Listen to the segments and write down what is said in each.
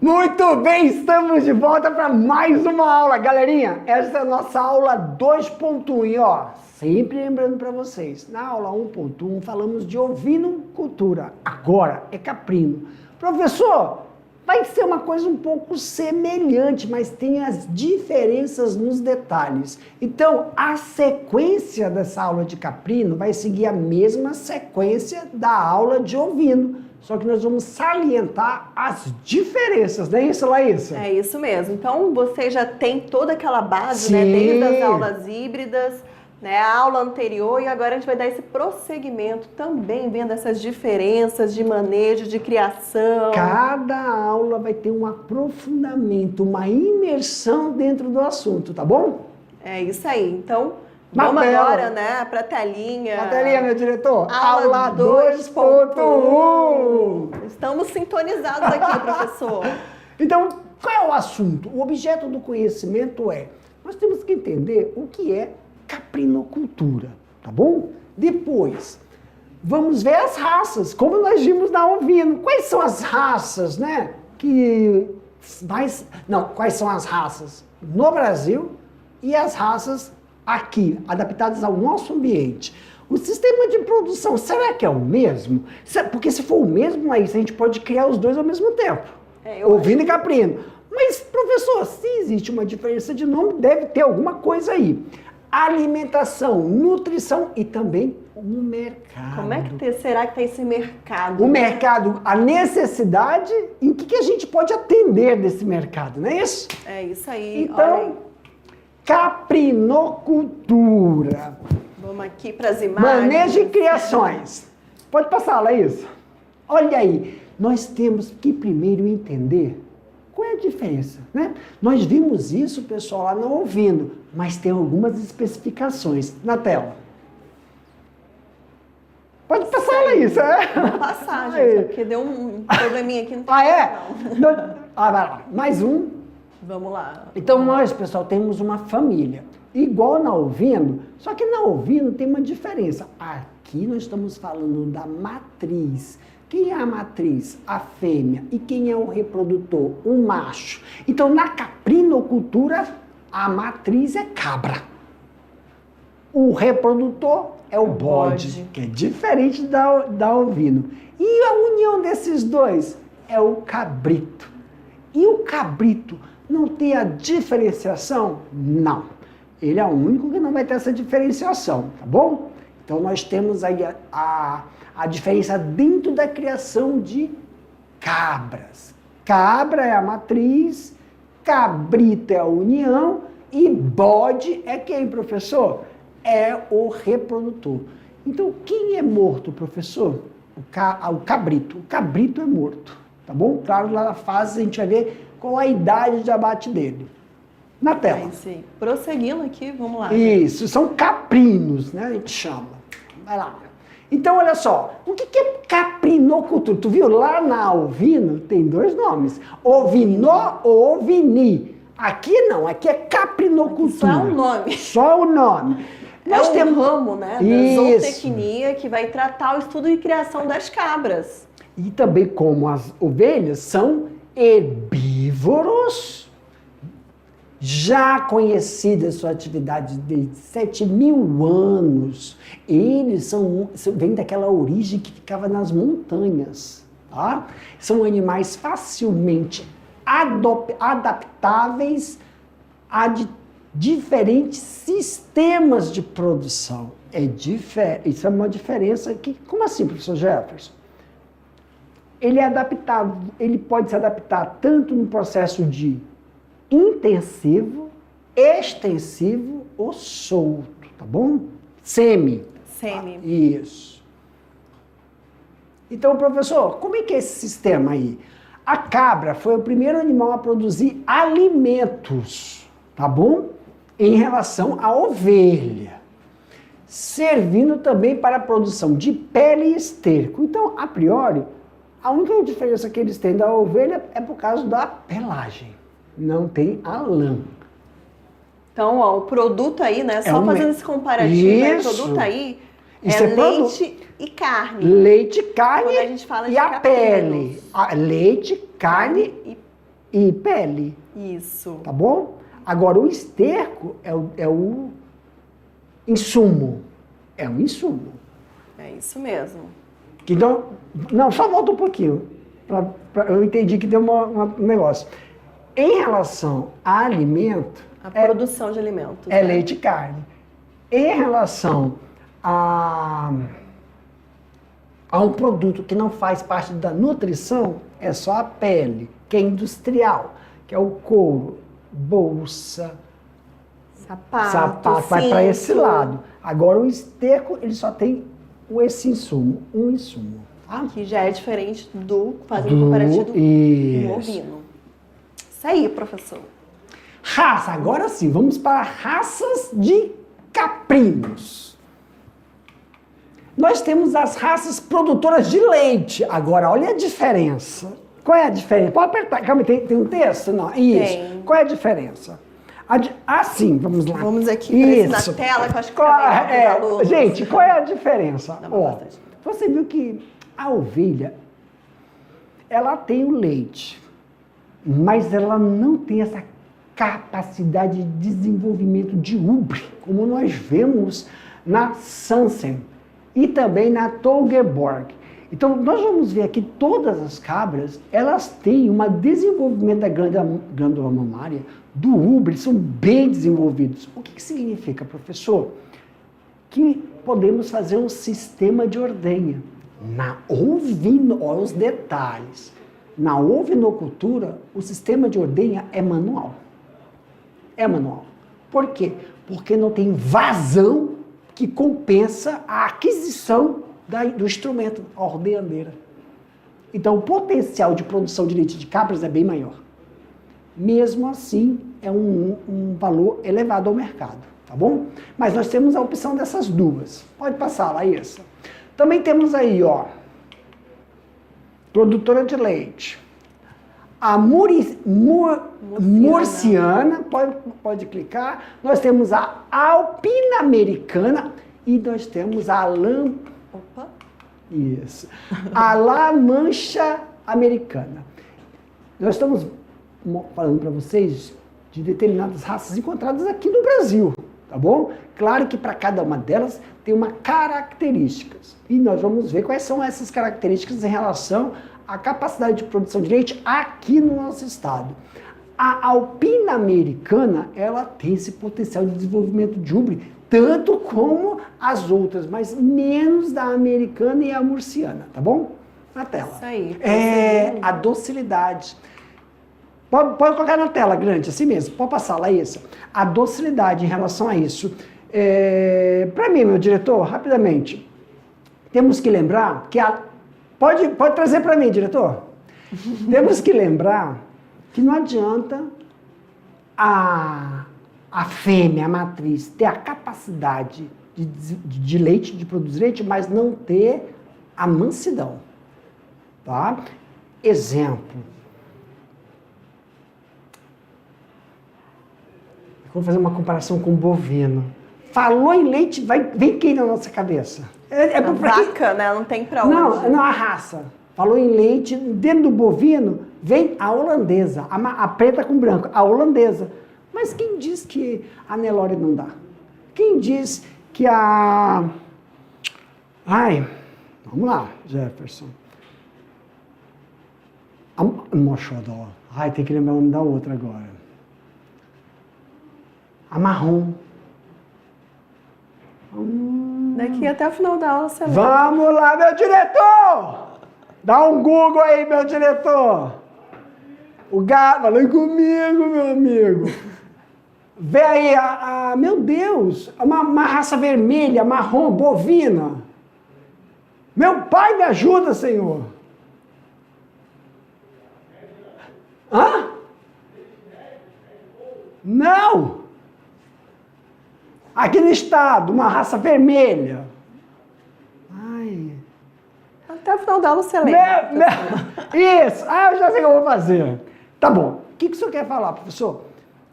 Muito bem, estamos de volta para mais uma aula. Galerinha, essa é a nossa aula 2.1 e ó, sempre lembrando para vocês, na aula 1.1 falamos de ovinocultura, agora é caprino. Professor, vai ser uma coisa um pouco semelhante, mas tem as diferenças nos detalhes. Então, a sequência dessa aula de caprino vai seguir a mesma sequência da aula de ovino. Só que nós vamos salientar as diferenças, não é isso, Laísa? É isso mesmo. Então, você já tem toda aquela base, Sim. né? Desde as aulas híbridas, né? A aula anterior, e agora a gente vai dar esse prosseguimento também, vendo essas diferenças de manejo, de criação. Cada aula vai ter um aprofundamento, uma imersão dentro do assunto, tá bom? É isso aí. Então, Na vamos tela. agora, né, para a telinha. Na telinha, meu diretor. Aula 2.1. Estamos sintonizados aqui, professor. Então, qual é o assunto? O objeto do conhecimento é, nós temos que entender o que é caprinocultura, tá bom? Depois, vamos ver as raças, como nós vimos na ovino. Quais são as raças, né? Quais são as raças no Brasil e as raças aqui, adaptadas ao nosso ambiente. O sistema de produção, será que é o mesmo? Porque se for o mesmo, aí a gente pode criar os dois ao mesmo tempo. Ovino e caprino. Mas, professor, se existe uma diferença de nome, deve ter alguma coisa aí. Alimentação, nutrição e também o mercado. Como é que será que está esse mercado? O mercado, a necessidade e o que a gente pode atender desse mercado, não é isso? É isso aí. Então, caprinocultura. Vamos aqui para as imagens. Manejo e criações. Pode passar, Laís. Olha aí, nós temos que primeiro entender qual é a diferença, né? Nós vimos isso, pessoal, lá no ovino, mas tem algumas especificações na tela. Pode passar, Laís. Vou passar, gente, porque deu um probleminha aqui. Não tem Não. Vai lá. Mais um. Vamos lá. Então nós, pessoal, temos uma família. Igual na ovino, só que na ovino tem uma diferença. Aqui nós estamos falando da matriz. Quem é a matriz? A fêmea. E quem é o reprodutor? O macho. Então, na caprinocultura, a matriz é cabra. O reprodutor é o bode, que é diferente da ovino. E a união desses dois é o cabrito. E o cabrito não tem a diferenciação? Não. Ele é o único que não vai ter essa diferenciação, tá bom? Então, nós temos aí a diferença dentro da criação de cabras. Cabra é a matriz, cabrito é a união e bode é quem, professor? É o reprodutor. Então, quem é morto, professor? O cabrito. O cabrito é morto, tá bom? Claro, lá na fase a gente vai ver qual a idade de abate dele. Na tela. Sim. Prosseguindo aqui, vamos lá. Isso, são caprinos, né? A gente chama. Vai lá. Então, olha só, o que é caprinocultura? Tu viu? Lá na ovino tem dois nomes. Ovinó ou ovini. Aqui não, aqui é caprinocultura. Só o nome. Só o nome. Nós temos um ramo, né, da zootecnia que vai tratar o estudo e criação das cabras. E também como as ovelhas são herbívoros, já conhecida sua atividade de 7.000 anos. Eles vêm daquela origem que ficava nas montanhas. Tá? São animais facilmente adaptáveis a diferentes sistemas de produção. Isso é uma diferença que... Como assim, professor Jefferson? Ele é adaptável, ele pode se adaptar tanto no processo de intensivo, extensivo ou solto, tá bom? Semi. Isso. Então, professor, como é que é esse sistema aí? A cabra foi o primeiro animal a produzir alimentos, tá bom? Em relação à ovelha. Servindo também para a produção de pele e esterco. Então, a priori, a única diferença que eles têm da ovelha é por causa da pelagem. Não tem a lã. Então, ó, o produto aí, né? Só fazendo esse comparativo, né, o produto aí é leite e carne. Leite, carne quando a gente fala e de a pele. Leite, carne e pele. Isso. Tá bom? Agora, o esterco é o insumo. É um insumo. É isso mesmo. Então, não, só volta um pouquinho. Eu entendi que deu um negócio. Em relação a alimento... A produção de alimentos. É leite e carne. Em relação a um produto que não faz parte da nutrição, é só a pele, que é industrial, que é o couro, bolsa, sapato, vai para esse lado. Agora o esterco, ele só tem esse insumo, um insumo. Tá? Que já é diferente fazendo um comparativo do bovino. Isso aí, professor. Raça, agora sim, vamos para raças de caprinos. Nós temos as raças produtoras de leite. Agora, olha a diferença. Qual é a diferença? Pode apertar. Calma, tem um texto? Não, isso. Tem. Qual é a diferença? Sim, vamos lá. Vamos aqui na tela, que eu acho que fica melhor pros alunos. Gente, qual é a diferença? Ó, você viu que a ovelha, ela tem o leite, mas ela não tem essa capacidade de desenvolvimento de ubre, como nós vemos na Sansen e também na Toggeborg. Então, nós vamos ver aqui todas as cabras, elas têm um desenvolvimento da glândula mamária, do úbere, são bem desenvolvidos. O que significa, professor? Que podemos fazer um sistema de ordenha. Olha os detalhes. Na ovinocultura, o sistema de ordenha é manual. É manual. Por quê? Porque não tem vazão que compensa a aquisição do instrumento, a ordenhadeira. Então, o potencial de produção de leite de cabras é bem maior. Mesmo assim, é um valor elevado ao mercado, tá bom? Mas nós temos a opção dessas duas. Pode passar, Laísa. Também temos aí, ó, produtora de leite. A murciana, pode clicar. Nós temos a alpina americana e nós temos a a La Mancha americana. Nós estamos falando para vocês de determinadas raças encontradas aqui no Brasil, tá bom? Claro que para cada uma delas tem uma características. E nós vamos ver quais são essas características em relação à capacidade de produção de leite aqui no nosso estado. A alpina americana, ela tem esse potencial de desenvolvimento de ubre, tanto como as outras, mas menos da americana e a murciana, tá bom? Na tela. Isso aí. A docilidade. Pode colocar na tela grande, assim mesmo. Pode passar, Laísa. A docilidade em relação a isso. Para mim, meu diretor, rapidamente, temos que lembrar que Pode trazer para mim, diretor? Temos que lembrar que não adianta a fêmea, a matriz, ter a capacidade de leite, de produzir leite, mas não ter a mansidão. Tá? Exemplo. Vou fazer uma comparação com o bovino. Falou em leite, vem quem na nossa cabeça? A vaca, né? Não tem pra onde. Não, a raça. Falou em leite, dentro do bovino, vem a holandesa, a preta com branco, a holandesa. Mas quem diz que a Nelore não dá? Quem diz que a... vamos lá, Jefferson. A Mochodó. Tem que lembrar o nome da outra agora. A marrom. Daqui até o final da aula você lembra. Vamos lá, meu diretor! Dá um Google aí, meu diretor. O gato, falando comigo, meu amigo. Vê aí, meu Deus, uma raça vermelha, marrom, bovina. Meu pai me ajuda, Senhor. Hã? Não! Aqui no estado, uma raça vermelha. Até o final da aula você lembra. Isso! Eu já sei o que eu vou fazer. Tá bom. O que o senhor quer falar, professor?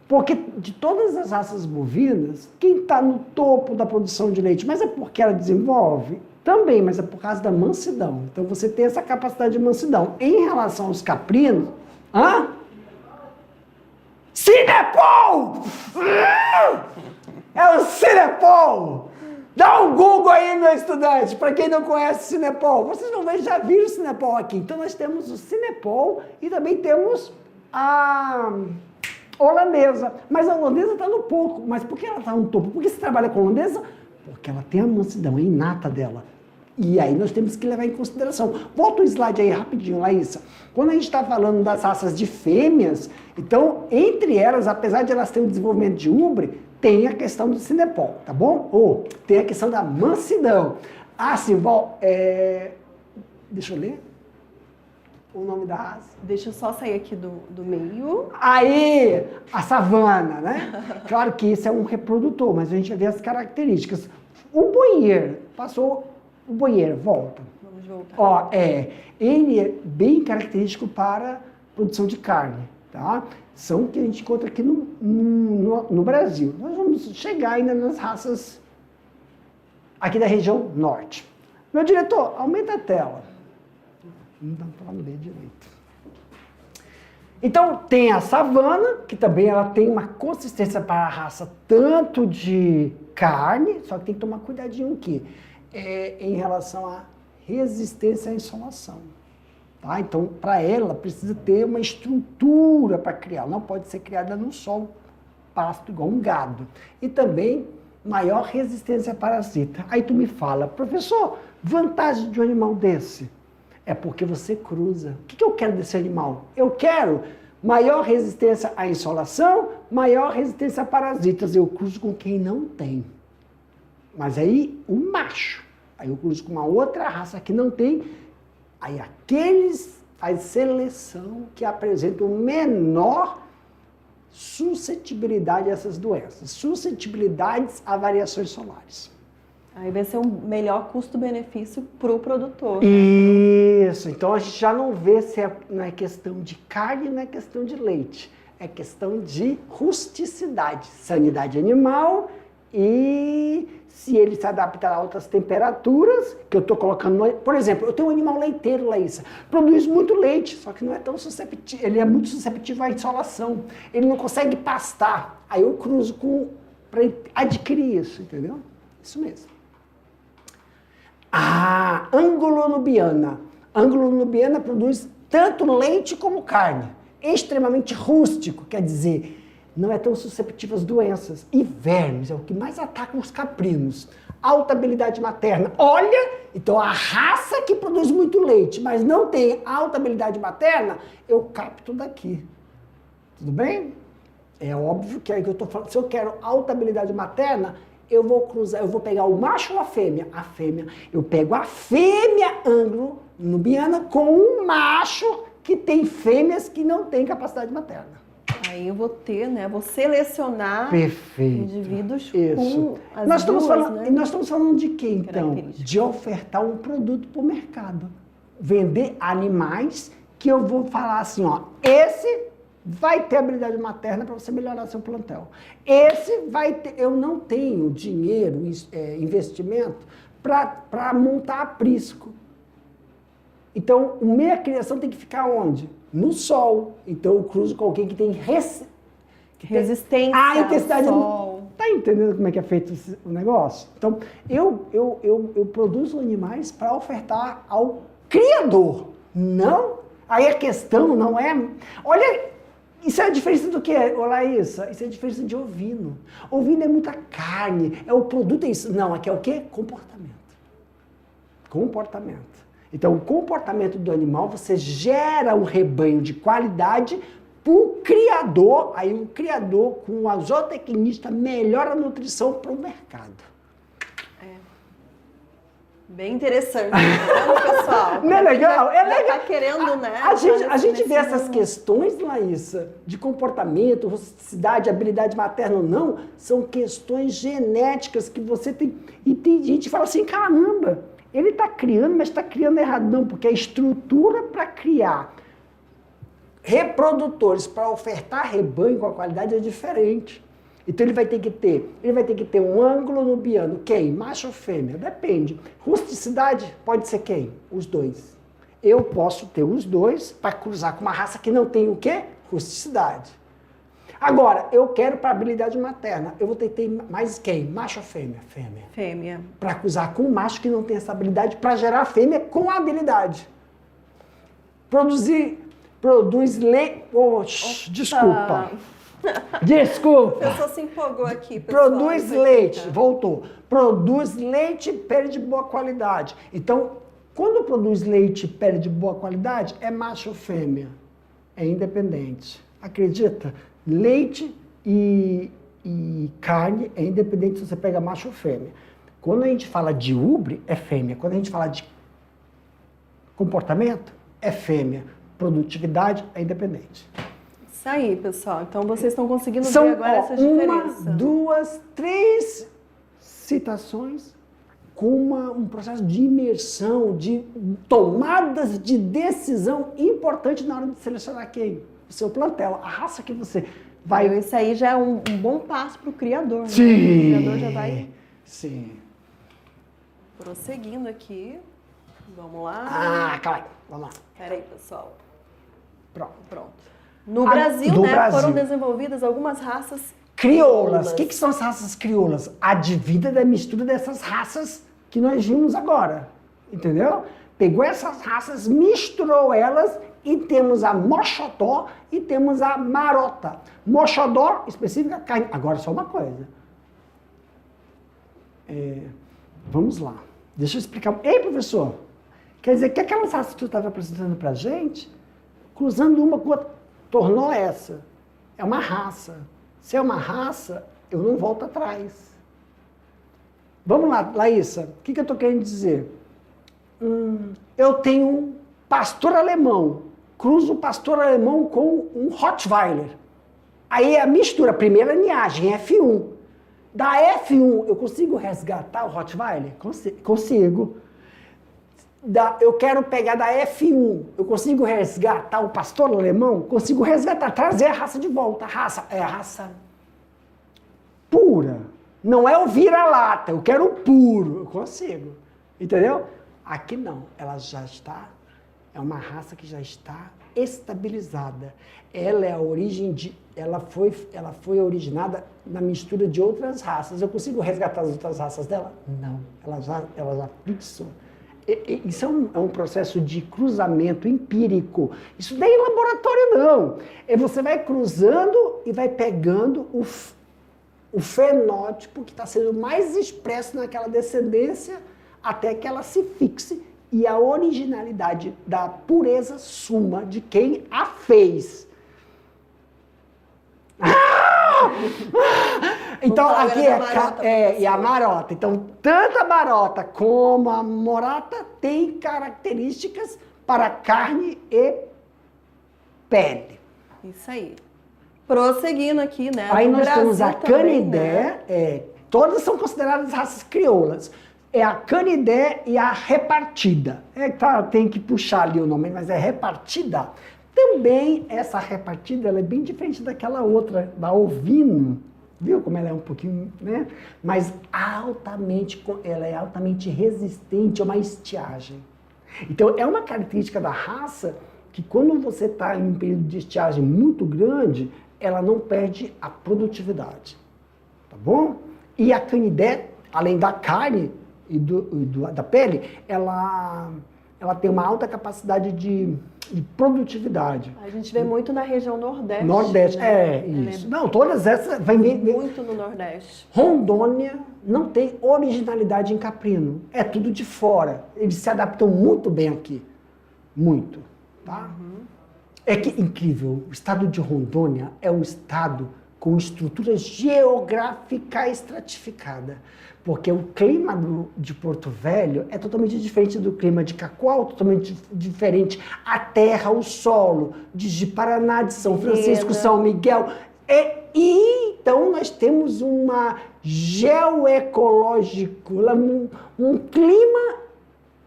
Porque de todas as raças bovinas, quem está no topo da produção de leite, mas é porque ela desenvolve? Também, mas é por causa da mansidão. Então você tem essa capacidade de mansidão. Em relação aos caprinos, Sinepol! É o Sinepol! Dá um Google aí, meu estudante, para quem não conhece o Sinepol. Vocês não já viram o Sinepol aqui. Então nós temos o Sinepol e também temos a holandesa. Mas a holandesa está no pouco. Mas por que ela está no topo? Por que você trabalha com a holandesa? Porque ela tem a mansidão, é inata dela. E aí nós temos que levar em consideração. Volta o slide aí rapidinho, Laísa. Quando a gente está falando das raças de fêmeas, então, entre elas, apesar de elas terem um desenvolvimento de ubre, tem a questão do Sinepol, tá bom? Ou tem a questão da mansidão. Ah, Simval, deixa eu ler o nome da raça. Deixa eu só sair aqui do meio. Aí, a savana, né? Claro que isso é um reprodutor, mas a gente vai ver as características. O boier, passou o boier, volta. Vamos voltar. Ó, ele é bem característico para produção de carne, tá? São que a gente encontra aqui no Brasil. Nós vamos chegar ainda nas raças aqui da região norte. Meu diretor, aumenta a tela. Não dá para ler direito. Então, tem a savana, que também ela tem uma consistência para a raça tanto de carne, só que tem que tomar cuidadinho aqui, em relação à resistência à insolação. Tá? Então, para ela, precisa ter uma estrutura para criar. Não pode ser criada no sol, pasto igual um gado. E também, maior resistência a parasita. Aí tu me fala, professor, vantagem de um animal desse? É porque você cruza. O que eu quero desse animal? Eu quero maior resistência à insolação, maior resistência a parasitas. Eu cruzo com quem não tem. Mas aí, o macho. Aí eu cruzo com uma outra raça que não tem. Aí a seleção que apresentam menor suscetibilidade a essas doenças. Suscetibilidades a variações solares. Aí vai ser um melhor custo-benefício para o produtor. Isso. Então a gente já não vê se não é questão de carne, não é questão de leite. É questão de rusticidade, sanidade animal e se ele se adapta a altas temperaturas, que eu estou colocando... Por exemplo, eu tenho um animal leiteiro, Laísa, produz muito leite, só que não é tão susceptível, ele é muito susceptível à insolação, ele não consegue pastar. Aí eu cruzo para adquirir isso, entendeu? Isso mesmo. Ah, Anglo-Nubiana. Anglo-Nubiana produz tanto leite como carne. Extremamente rústico, quer dizer, não é tão susceptível às doenças. E vermes é o que mais ataca os caprinos. Alta habilidade materna. Olha, então a raça que produz muito leite, mas não tem alta habilidade materna, eu capto daqui. Tudo bem? É óbvio que é aí que eu estou falando. Se eu quero alta habilidade materna, eu vou cruzar, eu vou pegar o macho ou a fêmea? A fêmea. Eu pego a fêmea anglo-nubiana com um macho que tem fêmeas que não têm capacidade materna. Aí eu vou ter, né? Vou selecionar indivíduos com as nós estamos duas, falando, né? nós estamos falando de quê, então? De ofertar um produto para o mercado. Vender animais que eu vou falar assim, ó, esse vai ter habilidade materna para você melhorar seu plantel. Esse vai ter, eu não tenho dinheiro, investimento, para montar aprisco. Então, o meia criação tem que ficar onde? No sol. Então, eu cruzo com alguém que tem resistência à intensidade ao sol. Tá entendendo como é que é feito o negócio? Então, eu produzo animais para ofertar ao criador. Não. Aí a questão não é... Olha, isso é a diferença do que, Laísa? Isso é a diferença de ovino. Ovino é muita carne, o produto é isso. Não, aqui é o quê? Comportamento. Comportamento. Então, o comportamento do animal, você gera um rebanho de qualidade para o criador, aí o criador, com o zootecnista, melhora a nutrição para o mercado. Bem interessante, né, pessoal? Não é legal? É legal. Tá querendo, né? A gente vê essas questões, Laísa, de comportamento, rusticidade, habilidade materna ou não, são questões genéticas que você tem. E tem gente que fala assim, caramba, ele está criando, mas está criando errado. Não, porque a estrutura para criar reprodutores, para ofertar rebanho com a qualidade é diferente. Então ele vai ter que ter um anglo-nubiano. Quem? Macho ou fêmea? Depende. Rusticidade pode ser quem? Os dois. Eu posso ter os dois para cruzar com uma raça que não tem o quê? Rusticidade. Agora, eu quero para habilidade materna. Eu vou ter mais quem? Macho ou fêmea? Fêmea. Para cruzar com um macho que não tem essa habilidade, para gerar a fêmea com a habilidade. Produz leite. Desculpa. A pessoa se empolgou aqui, pessoal. Produz leite, voltou. Produz leite e pele de boa qualidade. Então, quando produz leite e pele de boa qualidade, é macho ou fêmea? É independente. Acredita? Leite e carne é independente se você pega macho ou fêmea. Quando a gente fala de ubre, é fêmea. Quando a gente fala de comportamento, é fêmea. Produtividade é independente. Isso aí, pessoal. Então, vocês estão conseguindo ver agora essa diferença. 1, 2, 3 citações com um processo de imersão, de tomadas de decisão importante na hora de selecionar quem? O seu plantel, a raça que você vai... Isso aí já é um bom passo para o criador. Sim. Né? O criador já vai... Sim. Prosseguindo aqui. Vamos lá. Calma aí. Vamos lá. Peraí, pessoal. Pronto. No Brasil, no né, Brasil. Foram desenvolvidas algumas raças crioulas. O que são as raças crioulas? Advida da mistura dessas raças que nós vimos agora. Entendeu? Pegou essas raças, misturou elas e temos a Moxodó e temos a Marota. Moxodó, específica carne. Agora, só uma coisa. Vamos lá. Deixa eu explicar. Ei, professor, quer dizer que aquelas raças que tu estava apresentando pra gente, cruzando uma com outra, tornou essa. É uma raça. Se é uma raça, eu não volto atrás. Vamos lá, Laísa. O que eu estou querendo dizer? Eu tenho um pastor alemão. Cruzo o pastor alemão com um Rottweiler. Aí é a mistura, primeira linhagem, F1. Da F1, eu consigo resgatar o Rottweiler? Consigo. Eu quero pegar da F1, eu consigo resgatar o pastor alemão? Consigo resgatar, trazer a raça de volta. A raça é a raça pura. Não é o vira-lata, eu quero o puro. Eu consigo. Entendeu? Aqui não, ela já está, é uma raça que já está estabilizada. Ela é a origem ela foi originada na mistura de outras raças. Eu consigo resgatar as outras raças dela? Não, ela já fixou. Isso é um processo de cruzamento empírico. Isso nem é laboratório, não. Você vai cruzando e vai pegando o fenótipo que está sendo mais expresso naquela descendência até que ela se fixe e a originalidade da pureza suma de quem a fez. Então, aqui e a marota. Então, tanto a marota como a morata têm características para carne e pele. Isso aí. Prosseguindo aqui, né? Aí nós Brasil temos a também, canidé, né? Todas são consideradas raças crioulas. É a canidé e a repartida. Tem que puxar ali o nome, mas é repartida. Também essa repartida ela é bem diferente daquela outra, da ovino. Viu como ela é um pouquinho, né? Mas ela é altamente resistente a uma estiagem. Então, é uma característica da raça que quando você está em um período de estiagem muito grande, ela não perde a produtividade. Tá bom? E a canidé, além da carne e da pele, ela tem uma alta capacidade de produtividade. A gente vê muito na região Nordeste. Nordeste, né? Isso. Não, todas essas... Muito no Nordeste. Rondônia não tem originalidade em caprino. É tudo de fora. Eles se adaptam muito bem aqui. Muito. Tá? É que, incrível, o estado de Rondônia é um estado com estrutura geográfica estratificada. Porque o clima de Porto Velho é totalmente diferente do clima de Cacoal, totalmente diferente. A terra, o solo, de Paraná, de São Francisco, São Miguel. Então nós temos uma geoecológico, um clima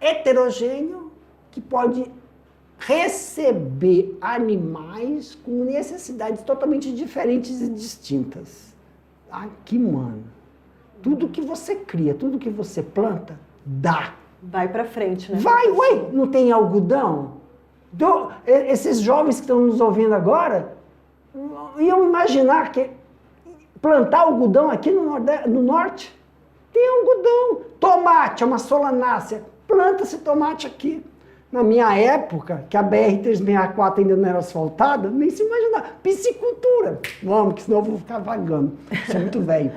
heterogêneo que pode receber animais com necessidades totalmente diferentes e distintas. Aqui, mano. Tudo que você cria, tudo que você planta, dá. Vai pra frente, né? Vai, não tem algodão? Esses jovens que estão nos ouvindo agora, iam imaginar que plantar algodão aqui no norte? Tem algodão. Tomate, é uma solanácea. Planta-se tomate aqui. Na minha época, que a BR-364 ainda não era asfaltada, nem se imaginava. Piscicultura. Vamos, que senão eu vou ficar vagando. Isso é muito velho.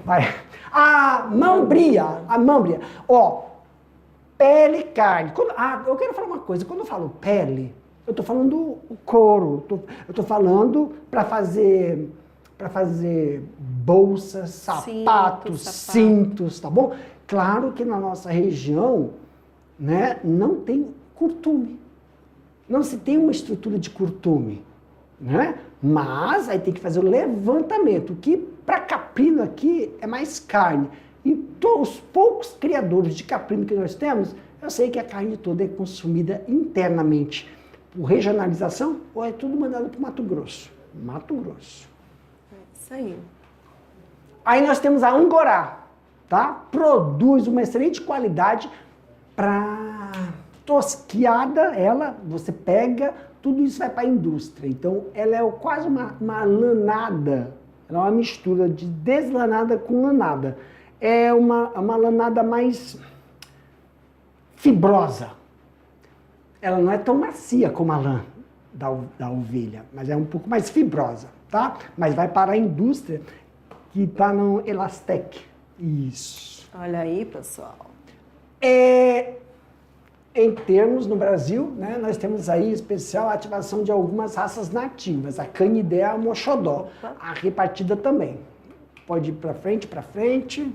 Vai. A mambria. Ó, pele e carne. Eu quero falar uma coisa. Quando eu falo pele, eu estou falando o couro. Eu estou falando para fazer bolsas, sapatos, cintos, tá bom? Claro que na nossa região, né, não tem curtume. Não se tem uma estrutura de curtume, né? Mas aí tem que fazer o levantamento, que para caprino aqui é mais carne. E os poucos criadores de caprino que nós temos, eu sei que a carne toda é consumida internamente por regionalização ou é tudo mandado para o Mato Grosso. Mato Grosso. Isso aí. Aí nós temos a Angorá, tá? Produz uma excelente qualidade para tosquiada, você pega, tudo isso vai para a indústria. Então, ela é quase uma lanada, ela é uma mistura de deslanada com lanada. É uma lanada mais fibrosa. Ela não é tão macia como a lã da ovelha, mas é um pouco mais fibrosa, tá? Mas vai para a indústria que está no Elastec. Isso. Olha aí, pessoal. Em termos, no Brasil, né, nós temos aí especial ativação de algumas raças nativas. A Canidé, a Moxodó. A repartida também. Pode ir para frente.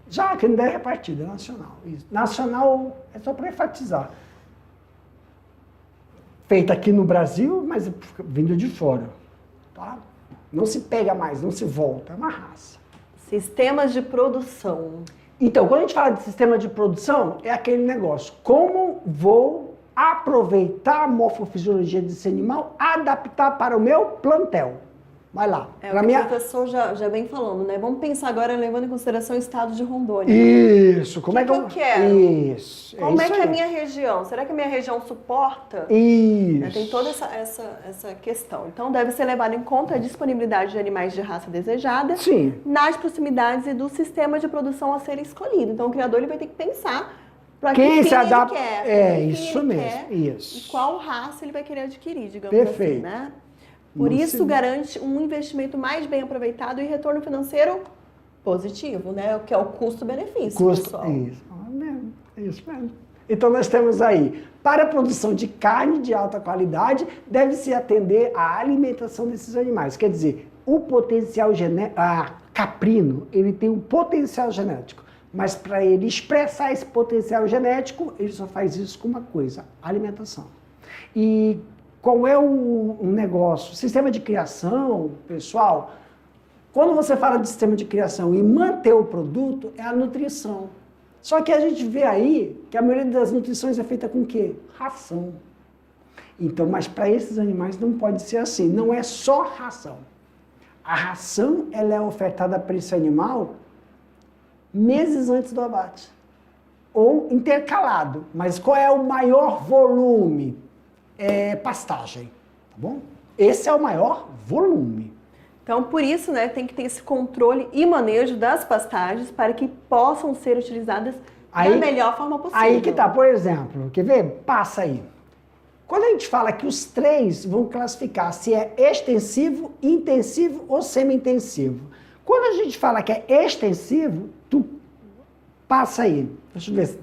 Já a Canidé é repartida, nacional. Isso. Nacional é só para enfatizar. Feita aqui no Brasil, mas vindo de fora. Tá? Não se pega mais, não se volta. É uma raça. Sistemas de produção. Então, quando a gente fala de sistema de produção, é aquele negócio. Como vou aproveitar a morfofisiologia desse animal, adaptar para o meu plantel? Vai lá. É o que o professor já vem falando, né? Vamos pensar agora levando em consideração o estado de Rondônia. Isso. Como é que eu quero? Isso. Como é que é a minha região? Será que a minha região suporta? Isso. Tem toda essa questão. Então, deve ser levado em conta a disponibilidade de animais de raça desejada. Sim. Nas proximidades e do sistema de produção a ser escolhido. Então, o criador ele vai ter que pensar para quem que se adapta. ele quer. É, isso mesmo. Isso. E qual raça ele vai querer adquirir, digamos Perfeito. assim, né? Por isso, garante um investimento mais bem aproveitado e retorno financeiro positivo, né? Que é o custo-benefício, pessoal. Isso. Isso mesmo. Então, nós temos aí, para a produção de carne de alta qualidade, deve-se atender à alimentação desses animais. Quer dizer, o potencial genético, caprino, ele tem um potencial genético. Mas para ele expressar esse potencial genético, ele só faz isso com uma coisa, alimentação. E qual é o negócio? O sistema de criação, pessoal, quando você fala de sistema de criação e manter o produto, é a nutrição. Só que a gente vê aí que a maioria das nutrições é feita com o quê? Ração. Então, mas para esses animais não pode ser assim, não é só ração. A ração, ela é ofertada para esse animal meses antes do abate. Ou intercalado. Mas qual é o maior volume? É pastagem, tá bom? Esse é o maior volume. Então, por isso, né, tem que ter esse controle e manejo das pastagens para que possam ser utilizadas da melhor forma possível. Aí que tá, por exemplo, quer ver? Passa aí. Quando a gente fala que os três vão classificar se é extensivo, intensivo ou semi-intensivo. Quando a gente fala que é extensivo, tu passa aí. Deixa eu ver,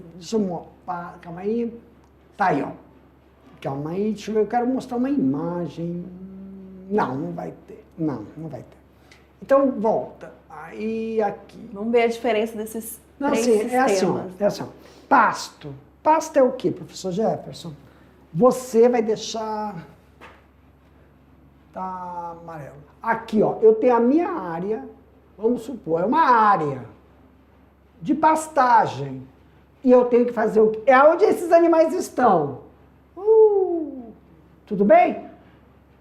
calma aí. Tá aí, ó. Calma aí, deixa eu ver, eu quero mostrar uma imagem. Não vai ter. Não vai ter. Então, volta. Aí, aqui. Vamos ver a diferença desses três assim, sistemas. É assim, ó. Pasto. Pasto é o quê, professor Jefferson? Você vai deixar... Tá amarelo. Aqui, ó, eu tenho a minha área, vamos supor, é uma área de pastagem. E eu tenho que fazer o quê? É onde esses animais estão. Tudo bem?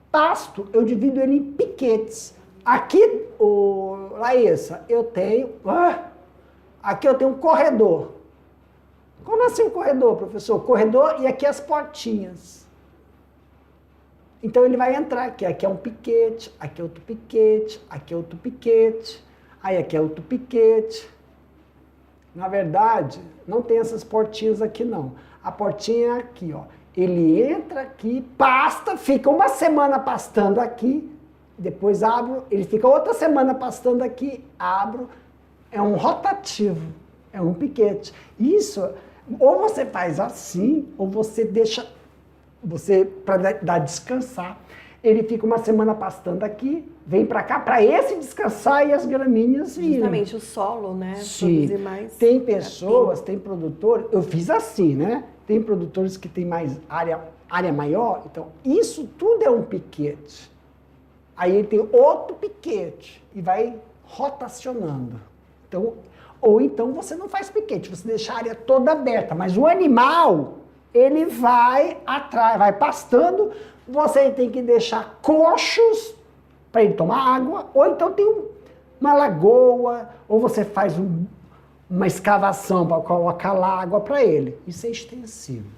Pasto, eu divido ele em piquetes. Aqui, Laísa, eu tenho... aqui eu tenho um corredor. Como assim um corredor, professor? Corredor e aqui as portinhas. Então ele vai entrar aqui. Aqui é um piquete, aqui é outro piquete, aqui é outro piquete, aí aqui é outro piquete. Na verdade, não tem essas portinhas aqui não. A portinha é aqui, ó. Ele entra aqui, pasta, fica uma semana pastando aqui, depois abro, ele fica outra semana pastando aqui, abro. É um rotativo, é um piquete. Isso, ou você faz assim, ou você deixa, para dar descansar. Ele fica uma semana pastando aqui, vem para cá, para esse descansar e as gramíneas irem. Justamente o solo, né? Sim. Produzir mais. Tem pessoas, tem produtores, eu fiz assim, né? Tem produtores que tem mais área maior, então isso tudo é um piquete. Aí ele tem outro piquete e vai rotacionando. Então, ou então você não faz piquete, você deixa a área toda aberta, mas o animal, ele vai atrás, vai pastando, você tem que deixar coxos para ele tomar água, ou então tem uma lagoa, ou você faz uma escavação para colocar lá água para ele. Isso é extensivo.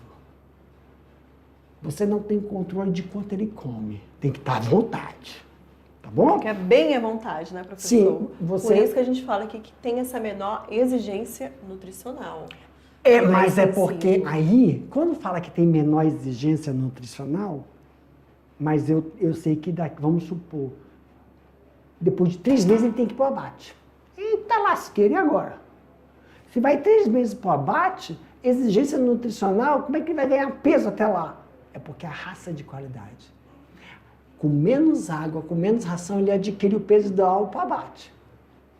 Você não tem controle de quanto ele come, tem que estar à vontade. Tá bom? Que é bem à vontade, né, professor? Sim, você... Por isso que a gente fala aqui que tem essa menor exigência nutricional. Mas é porque aí, quando fala que tem menor exigência nutricional, mas eu sei que daqui, vamos supor, depois de 3 meses ele tem que ir pro abate. Eita lasqueira, e agora? Se vai 3 meses pro abate, exigência nutricional, como é que ele vai ganhar peso até lá? É porque a raça é de qualidade. Com menos água, com menos ração, ele adquire o peso ideal para o abate.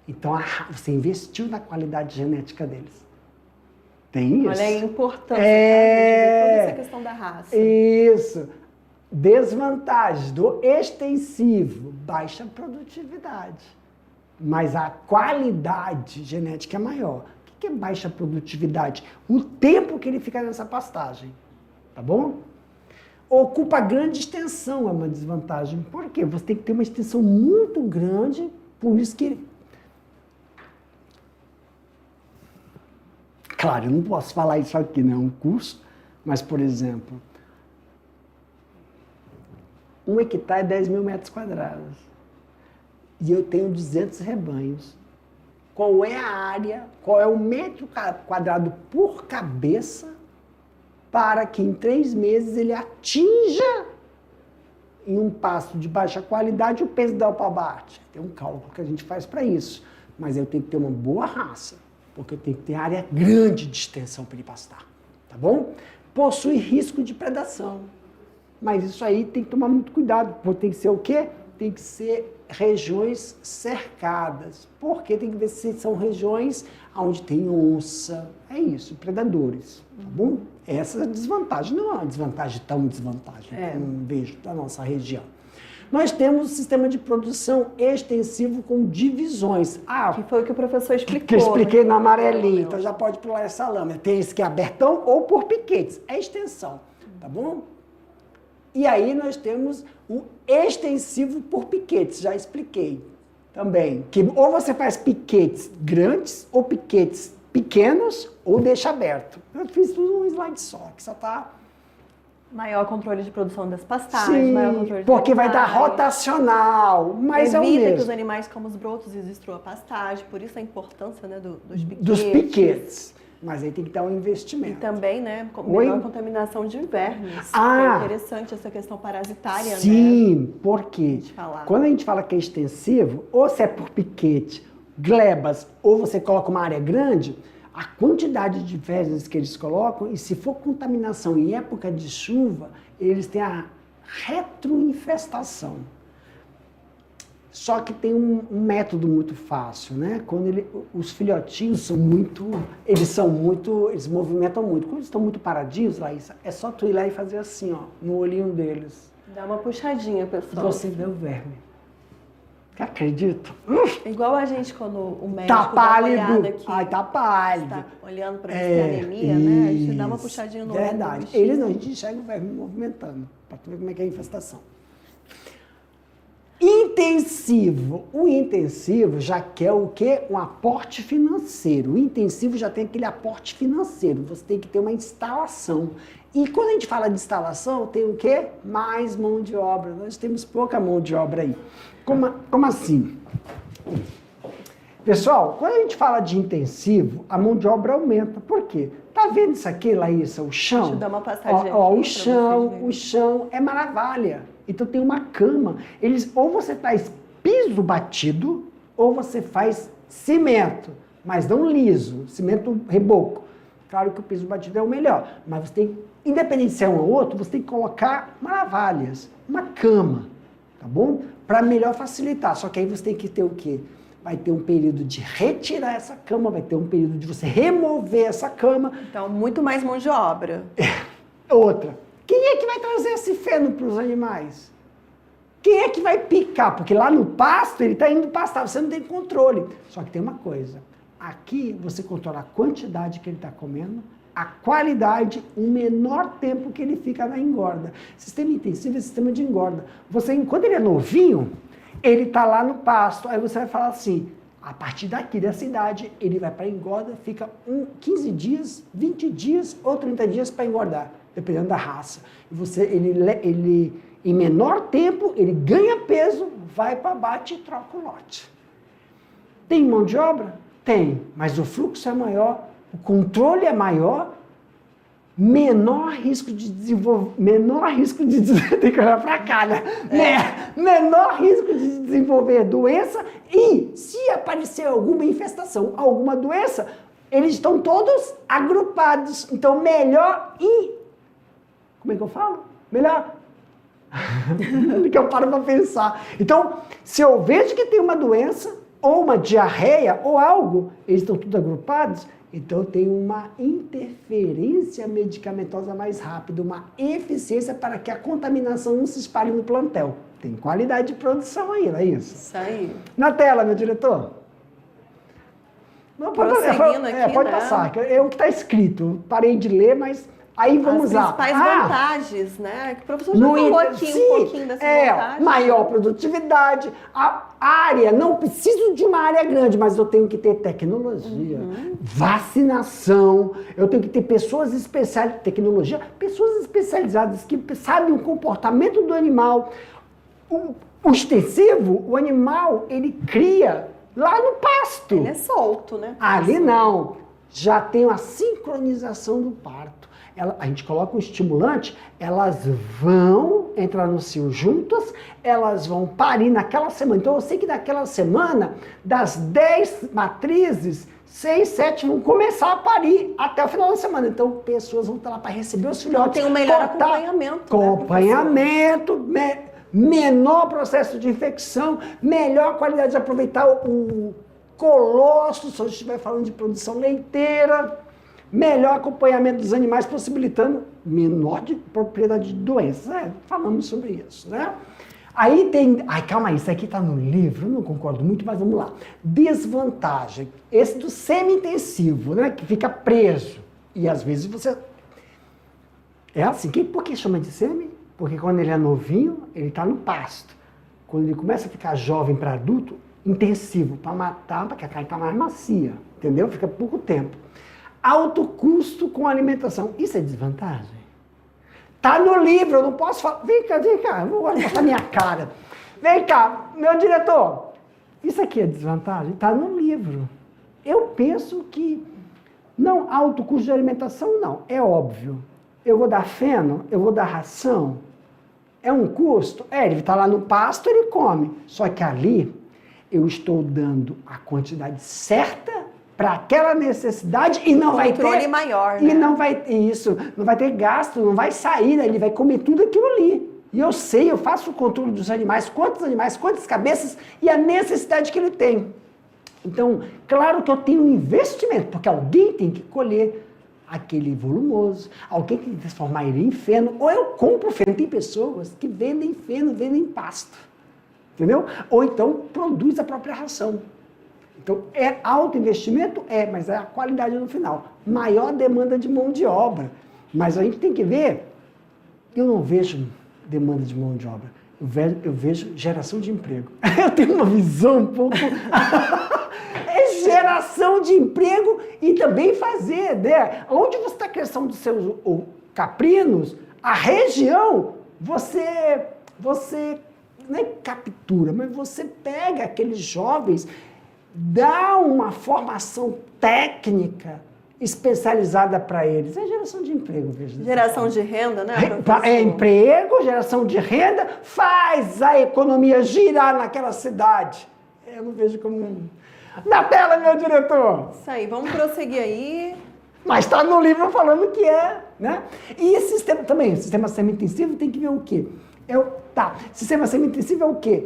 Então, você investiu na qualidade genética deles. Tem isso. Olha a importância, tá? Toda essa questão da raça. Isso. Desvantagem do extensivo, baixa produtividade. Mas a qualidade genética é maior. O que é baixa produtividade? O tempo que ele fica nessa pastagem. Tá bom? Ocupa grande extensão, é uma desvantagem. Por quê? Você tem que ter uma extensão muito grande, por isso que... Claro, eu não posso falar isso aqui, não é um curso, mas, por exemplo, 1 hectare é 10 mil metros quadrados. E eu tenho 200 rebanhos. Qual é a área, qual é o metro quadrado por cabeça para que em 3 meses ele atinja em um pasto de baixa qualidade o peso da alpabate? Tem um cálculo que a gente faz para isso. Mas eu tenho que ter uma boa raça, porque eu tenho que ter área grande de extensão para ele pastar. Tá bom? Possui risco de predação. Mas isso aí tem que tomar muito cuidado, porque tem que ser o quê? Tem que ser regiões cercadas. Porque tem que ver se são regiões onde tem onça. É isso, predadores. Tá bom? Essa é a desvantagem. Não é uma desvantagem tão desvantagem que eu não vejo da nossa região. Nós temos um sistema de produção extensivo com divisões. Que foi o que o professor explicou. Que eu expliquei no amarelinho, então já pode pular essa lâmina. Tem esse que é abertão ou por piquetes. É extensão, tá bom? E aí nós temos o extensivo por piquetes, já expliquei também. Que ou você faz piquetes grandes ou piquetes pequenos ou deixa aberto. Eu fiz tudo num slide só, que só está... Maior controle de produção das pastagens, Sim, maior controle de porque vai dar rotacional, mas evita é o mesmo. que os animais como os brotos e destruam a pastagem, por isso a importância, né, dos piquetes. Dos piquetes. Mas aí tem que dar um investimento. E também, né, menor contaminação de vermes. É interessante essa questão parasitária, sim, né? Porque quando a gente fala que é extensivo, ou se é por piquete, glebas, ou você coloca uma área grande, a quantidade de vermes que eles colocam, e se for contaminação em época de chuva, eles têm a retroinfestação. Só que tem um método muito fácil, né? Quando os filhotinhos eles movimentam muito. Quando eles estão muito paradinhos, Laísa, é só tu ir lá e fazer assim, ó, no olhinho deles. Dá uma puxadinha, pessoal. Você vê o verme. Acredita? Igual a gente quando o médico tá pálido. dá uma olhada aqui. Ai, tá pálido. Tá olhando para ver se tem anemia, né? A gente dá uma puxadinha no olho. Verdade. Eles não, a gente enxerga o verme movimentando, para tu ver como é que é a infestação. O intensivo já quer o quê? Um aporte financeiro. O intensivo já tem aquele aporte financeiro. Você tem que ter uma instalação. E quando a gente fala de instalação, tem o quê? Mais mão de obra. Nós temos pouca mão de obra aí. Como assim? Pessoal, quando a gente fala de intensivo, a mão de obra aumenta. Por quê? Tá vendo isso aqui, Laísa? O chão? Deixa eu dar uma passadinha ó, aqui o chão é maravilha. Então tem uma cama. Ou você faz piso batido, ou você faz cimento, mas não liso, cimento reboco. Claro que o piso batido é o melhor, mas você tem, independente se é um ou outro, você tem que colocar maravilhas, uma cama, tá bom? Para melhor facilitar. Só que aí você tem que ter o quê? Vai ter um período de retirar essa cama, vai ter um período de você remover essa cama. Então, muito mais mão de obra. Outra. Quem é que vai trazer esse feno para os animais? Quem é que vai picar? Porque lá no pasto, ele está indo pastar, você não tem controle. Só que tem uma coisa. Aqui, você controla a quantidade que ele está comendo, a qualidade, o menor tempo que ele fica na engorda. Sistema intensivo é sistema de engorda. Quando ele é novinho, ele está lá no pasto, aí você vai falar assim, a partir daqui, dessa idade, ele vai para a engorda, fica 15 dias, 20 dias ou 30 dias para engordar, dependendo da raça. E ele, em menor tempo, ele ganha peso, vai para abate e troca o lote. Tem mão de obra? Tem, mas o fluxo é maior, o controle é maior, menor risco de tem que olhar para cá, né? Menor risco de desenvolver doença e se aparecer alguma infestação, alguma doença, eles estão todos agrupados. Então, melhor como é que eu falo? Melhor que eu paro para pensar. Então, se eu vejo que tem uma doença, ou uma diarreia, ou algo, eles estão tudo agrupados, então tem uma interferência medicamentosa mais rápida, uma eficiência para que a contaminação não se espalhe no plantel. Tem qualidade de produção aí, não é isso? Isso aí. Na tela, meu diretor. Não, pode passar. É o que está escrito. Parei de ler, mas aí vamos lá. As principais vantagens, né? Que o professor já falou aqui um pouquinho dessas vantagens. Maior produtividade, a área, não preciso de uma área grande, mas eu tenho que ter tecnologia, vacinação, eu tenho que ter pessoas especializadas, tecnologia, pessoas especializadas que sabem o comportamento do animal. O extensivo, o animal, ele cria lá no pasto. Ele é solto, né? Ali não, já tem a sincronização do parto. A gente coloca um estimulante, elas vão entrar no cio juntas, elas vão parir naquela semana. Então eu sei que naquela semana, das 10 matrizes, 6, 7 vão começar a parir até o final da semana. Então pessoas vão estar lá para receber os filhotes. Então tem um melhor acompanhamento. Acompanhamento, menor processo de infecção, melhor qualidade de aproveitar o colostro, se a gente estiver falando de produção leiteira. Melhor acompanhamento dos animais, possibilitando menor propriedade de doenças. Falamos sobre isso, né? Aí tem... calma aí, isso aqui está no livro, eu não concordo muito, mas vamos lá. Desvantagem. Esse do semi-intensivo, né? Que fica preso. E às vezes você... É assim, por que chama de semi? Porque quando ele é novinho, ele está no pasto. Quando ele começa a ficar jovem para adulto, intensivo, para matar, porque a carne está mais macia, entendeu? Fica pouco tempo. Alto custo com alimentação. Isso é desvantagem? Tá no livro, eu não posso falar. Vem cá, eu vou mostrar minha cara. Vem cá, meu diretor. Isso aqui é desvantagem? Tá no livro. Eu penso que não, alto custo de alimentação não, é óbvio. Eu vou dar feno, eu vou dar ração. É um custo? Ele está lá no pasto, ele come. Só que ali eu estou dando a quantidade certa para aquela necessidade e não vai ter... Controle maior, né? E não vai ter gasto, não vai sair, né? Ele vai comer tudo aquilo ali. E eu sei, eu faço o controle dos animais, quantas cabeças e a necessidade que ele tem. Então, claro que eu tenho um investimento, porque alguém tem que colher aquele volumoso, alguém tem que transformar ele em feno, ou eu compro feno. Tem pessoas que vendem feno, vendem pasto, entendeu? Ou então produz a própria ração. Então, é alto investimento? Mas é a qualidade no final. Maior demanda de mão de obra. Mas a gente tem que ver, eu não vejo demanda de mão de obra. Eu vejo geração de emprego. Eu tenho uma visão um pouco... É geração de emprego e também fazer, né? Onde você está crescendo dos seus caprinos, a região, você não é captura, mas você pega aqueles jovens, dá uma formação técnica especializada para eles. É geração de emprego, veja. Geração de renda, né, professor? É emprego, geração de renda, faz a economia girar naquela cidade. Eu não vejo como... Na tela, meu diretor! Isso aí, vamos prosseguir aí. Mas está no livro falando que é, né? E esse sistema também, sistema semi-intensivo tem que ver o quê? Sistema semi-intensivo é o quê?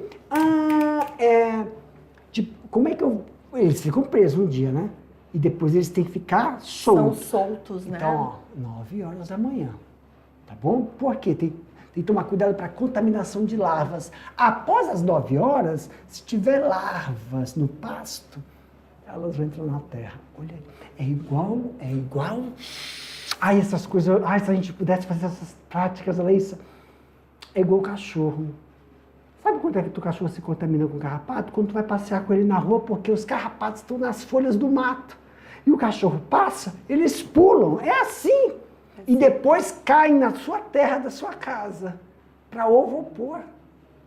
Como é que eles ficam presos um dia, né? E depois eles têm que ficar soltos. São soltos, né? Então, 9 horas da manhã, tá bom? Por quê? Tem que tomar cuidado para contaminação de larvas. Após as 9 horas, se tiver larvas no pasto, elas vão entrar na terra. Olha aí, é igual. Ai, essas coisas, se a gente pudesse fazer essas práticas, Laísa, é igual o cachorro. Sabe quando é que o cachorro se contamina com carrapato? Quando tu vai passear com ele na rua, porque os carrapatos estão nas folhas do mato. E o cachorro passa, eles pulam. É assim. E depois caem na sua terra da sua casa para ovo pôr.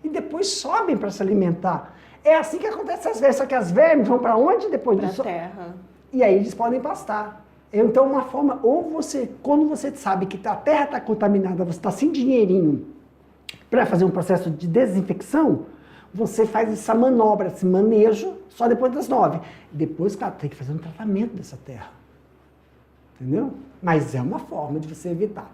E depois sobem para se alimentar. É assim que acontece às vezes. Só que as vermes vão para onde depois disso? Para a terra. E aí eles podem pastar. Então, uma forma, quando você sabe que a terra está contaminada, você está sem dinheirinho para fazer um processo de desinfecção, você faz essa manobra, esse manejo, só depois das 9. Depois, claro, tem que fazer um tratamento dessa terra. Entendeu? Mas é uma forma de você evitar.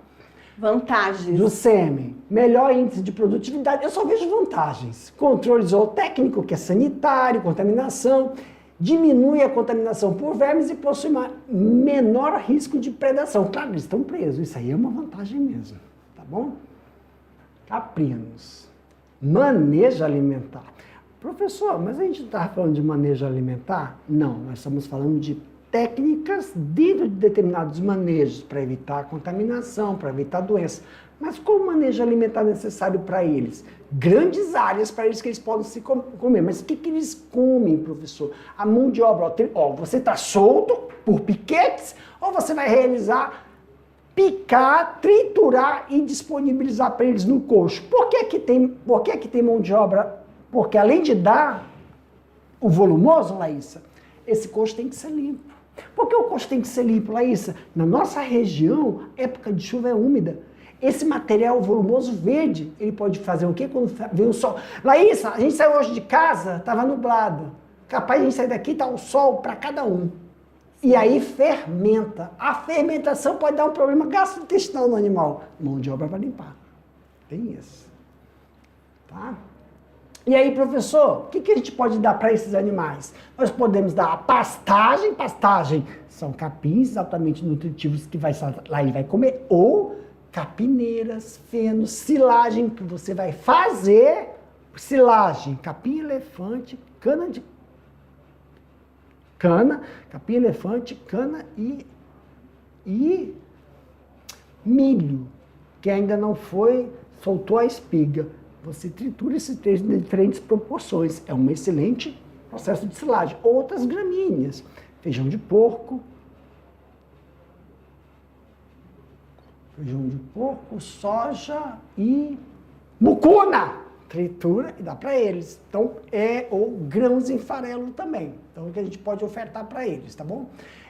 Vantagens. Do sêmen. Melhor índice de produtividade. Eu só vejo vantagens. Controle zootécnico, que é sanitário, contaminação. Diminui a contaminação por vermes e possui menor risco de predação. Claro, eles estão presos. Isso aí é uma vantagem mesmo. Tá bom? Caprinos. Manejo alimentar. Professor, mas a gente não estava falando de manejo alimentar? Não, nós estamos falando de técnicas dentro de determinados manejos para evitar a contaminação, para evitar doença. Mas qual o manejo alimentar necessário para eles? Grandes áreas para eles que eles podem se comer. Mas o que eles comem, professor? A mão de obra, você está solto por piquetes ou você vai realizar picar, triturar e disponibilizar para eles no coxo? Por que que tem mão de obra? Porque além de dar o volumoso, Laísa, esse coxo tem que ser limpo. Por que o coxo tem que ser limpo, Laísa? Na nossa região, época de chuva é úmida. Esse material volumoso verde, ele pode fazer o quê? Quando vem o sol. Laísa, a gente saiu hoje de casa, estava nublado. Capaz de a gente sair daqui, tá o sol para cada um. E aí fermenta. A fermentação pode dar um problema gastrointestinal no animal. Mão de obra para limpar. Tem isso. Tá? E aí, professor, o que a gente pode dar para esses animais? Nós podemos dar a pastagem. Pastagem são capins altamente nutritivos que lá ele vai comer. Ou capineiras, feno, silagem que você vai fazer. Silagem, capim-elefante, capim-elefante, cana e milho, que ainda não soltou a espiga. Você tritura esses três em diferentes proporções. É um excelente processo de silagem. Outras gramíneas, feijão de porco, soja e mucuna. Tritura e dá para eles. Então, ou grãos em farelo também. Então, que a gente pode ofertar para eles, tá bom?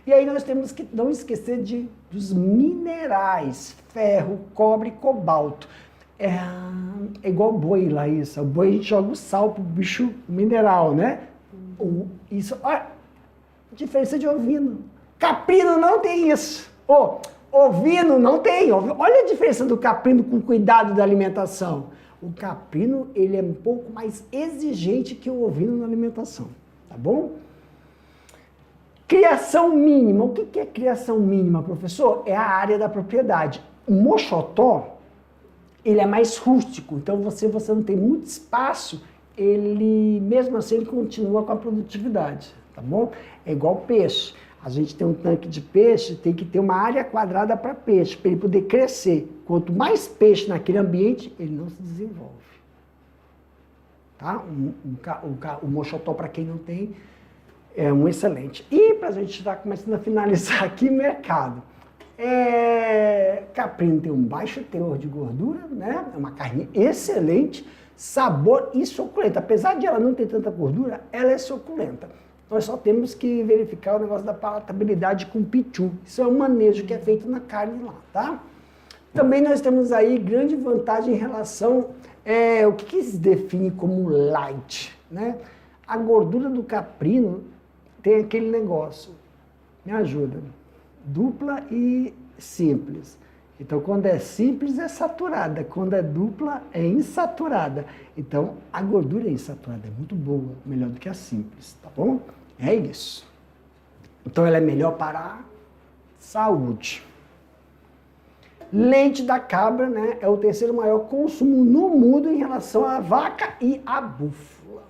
E aí nós temos que não esquecer dos minerais, ferro, cobre e cobalto. É igual boi, Laísa. O boi a gente joga o sal pro bicho mineral, né? Olha, diferença de ovino. Caprino não tem isso. Ovino não tem. Olha a diferença do caprino com cuidado da alimentação. O caprino, ele é um pouco mais exigente que o ovino na alimentação, tá bom? Criação mínima. O que é criação mínima, professor? É a área da propriedade. O mochotó, ele é mais rústico, então você não tem muito espaço, mesmo assim, ele continua com a produtividade, tá bom? É igual peixe. A gente tem um tanque de peixe, tem que ter uma área quadrada para peixe, para ele poder crescer. Quanto mais peixe naquele ambiente, ele não se desenvolve. tá? O mochotó, para quem não tem, é um excelente. E para a gente estar começando a finalizar aqui, mercado. Caprino tem um baixo teor de gordura, né? É uma carne excelente, sabor e suculenta. Apesar de ela não ter tanta gordura, ela é suculenta. Nós só temos que verificar o negócio da palatabilidade com pichu. Isso é um manejo que é feito na carne lá, tá? Também nós temos aí grande vantagem em relação o que se define como light, né? A gordura do caprino tem aquele negócio, me ajuda, dupla e simples. Então, quando é simples, é saturada. Quando é dupla, é insaturada. Então, a gordura insaturada é muito boa, melhor do que a simples, tá bom? É isso. Então, ela é melhor para a saúde. Leite da cabra, né, é o terceiro maior consumo no mundo em relação à vaca e à búfala.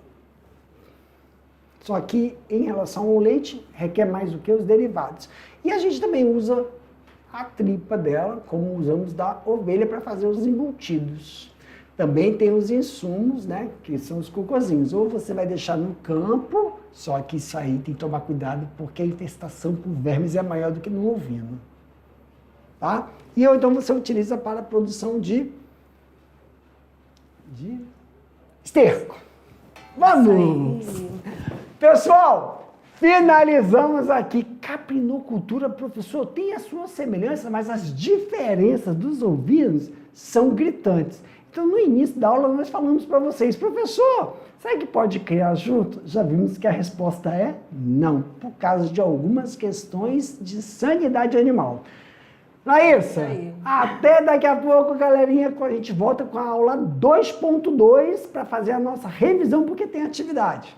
Só que, em relação ao leite, requer mais do que os derivados. E a gente também usa a tripa dela, como usamos da ovelha para fazer os embutidos. Também tem os insumos, né, que são os cocôzinhos. Ou você vai deixar no campo, só que isso aí tem que tomar cuidado, porque a infestação por vermes é maior do que no ovino. Tá? E ou então você utiliza para a produção de esterco. Vamos! Pessoal, finalizamos aqui. Caprinocultura, professor, tem a sua semelhança, mas as diferenças dos ovinos são gritantes. Então, no início da aula, nós falamos para vocês, professor, será que pode criar junto? Já vimos que a resposta é não, por causa de algumas questões de sanidade animal. Laísa, até daqui a pouco, galerinha, a gente volta com a aula 2.2 para fazer a nossa revisão, porque tem atividade.